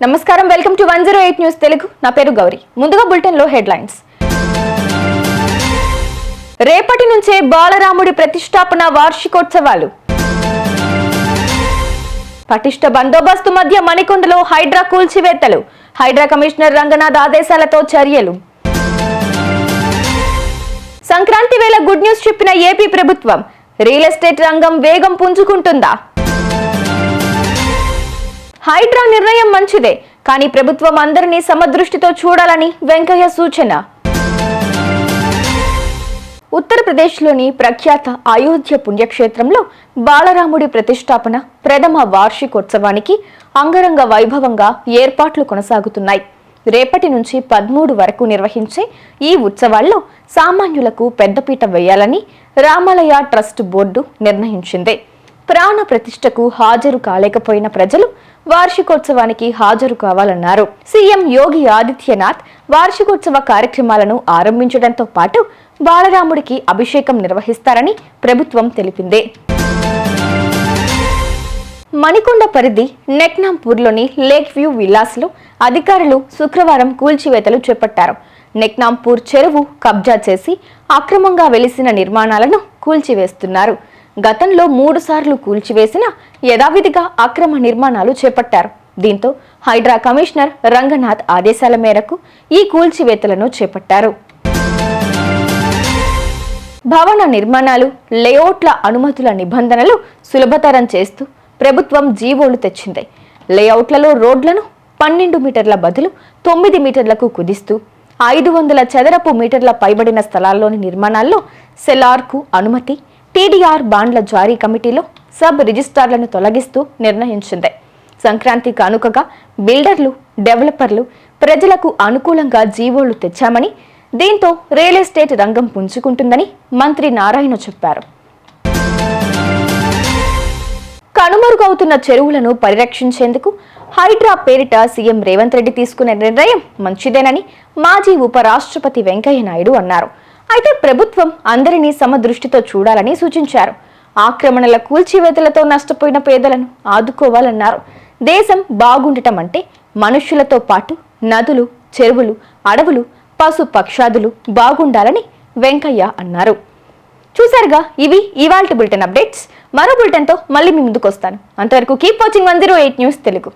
నమస్కారం, welcome to 108 news Telugu. నా పేరు గౌరీ. ముందుగా బులెటిన్ లో హెడ్లైన్స్. రేపటి నుంచే బాలరాముడి ప్రతిష్టాపన వార్షికోత్సవాలు. పటిష్ట బందోబస్తు మధ్య మణికొండలో హైడ్రా కూల్చివేతలు. హైడ్రా కమిషనర్ రంగనాథ్ ఆదేశాలతో చర్యలు. సంక్రాంతి వేళ గుడ్ న్యూస్ చెప్పిన ఏపీ ప్రభుత్వం. రియల్ ఎస్టేట్ రంగం వేగం పుంజుకుంటుందా? హైడ్రా నిర్ణయం మంచిదే, కానీ ప్రభుత్వం అందరినీ సమదృష్టితో చూడాలని వెంకయ్య సూచన. ఉత్తరప్రదేశ్లోని ప్రఖ్యాత అయోధ్య పుణ్యక్షేత్రంలో బాలరాముడి ప్రతిష్టాపన ప్రథమ వార్షికోత్సవానికి అంగరంగ వైభవంగా ఏర్పాట్లు కొనసాగుతున్నాయి. రేపటి నుంచి 13 వరకు నిర్వహించే ఈ ఉత్సవాల్లో సామాన్యులకు పెద్దపీట వేయాలని రామాలయ ట్రస్ట్ బోర్డు నిర్ణయించింది. ప్రాణ ప్రతిష్టకు హాజరు కాలేకపోయిన ప్రజలు వార్షికోత్సవానికి హాజరు కావాలన్నారు. సీఎం యోగి ఆదిత్యనాథ్ వార్షికోత్సవ కార్యక్రమాలను ఆరంభించడంతో పాటు బాలరాముడికి అభిషేకం నిర్వహిస్తారని ప్రభుత్వం తెలిపింది. మణికొండ పరిధి నెక్నాంపూర్లోని లేక్ వ్యూ విల్లాస్ లో అధికారులు శుక్రవారం కూల్చివేతలు చేపట్టారు. నెక్నాంపూర్ చెరువు కబ్జా చేసి అక్రమంగా వెలిసిన నిర్మాణాలను కూల్చివేస్తున్నారు. గతంలో 3 సార్లు కూల్చివేసిన యథావిధిగా అక్రమ నిర్మాణాలు చేపట్టారు. దీంతో హైడ్రా కమిషనర్ రంగనాథ్ ఆదేశాల మేరకు ఈ కూల్చివేతలను చేపట్టారు. భవన నిర్మాణాలు, లేఅవుట్ల అనుమతుల నిబంధనలు సులభతరం చేస్తూ ప్రభుత్వం జీవోలు తెచ్చింది. లేఅవుట్లలో రోడ్లను 12 మీటర్ల బదులు 9 మీటర్లకు కుదిస్తూ 500 చదరపు మీటర్ల పైబడిన స్థలాల్లోని నిర్మాణాల్లో సెలార్కు అనుమతి, టీడీఆర్ బాండ్ల జారీ కమిటీలో సబ్ రిజిస్ట్రార్లను తొలగిస్తూ నిర్ణయించింది. సంక్రాంతి కానుకగా బిల్డర్లు, డెవలపర్లు ప్రజలకు అనుకూలంగా జీవోలు తెచ్చామని, దీంతో రియల్ ఎస్టేట్ రంగం పుంజుకుంటుందని మంత్రి నారాయణ చెప్పారు. కనుమరుగవుతున్న చెరువులను పరిరక్షించేందుకు హైడ్రా పేరిట సీఎం రేవంత్ రెడ్డి తీసుకునే నిర్ణయం మంచిదేనని మాజీ ఉపరాష్ట్రపతి వెంకయ్య నాయుడు అన్నారు. అయితే ప్రభుత్వం అందరినీ సమదృష్టితో చూడాలని సూచించారు. ఆక్రమణల కూల్చివేతలతో నష్టపోయిన పేదలను ఆదుకోవాలన్నారు. దేశం బాగుండటం అంటే మనుష్యులతో పాటు నదులు, చెరువులు, అడవులు, పశు పక్షాదులు బాగుండాలని వెంకయ్య అన్నారు. చూసారుగా, ఇవి ఇవాల్టి బులెటిన్ అప్డేట్స్. మరో బులెటిన్తో మళ్ళీ మీ ముందుకు వస్తాను. అంతవరకు కీప్ వాచింగ్ 108 న్యూస్ తెలుగు.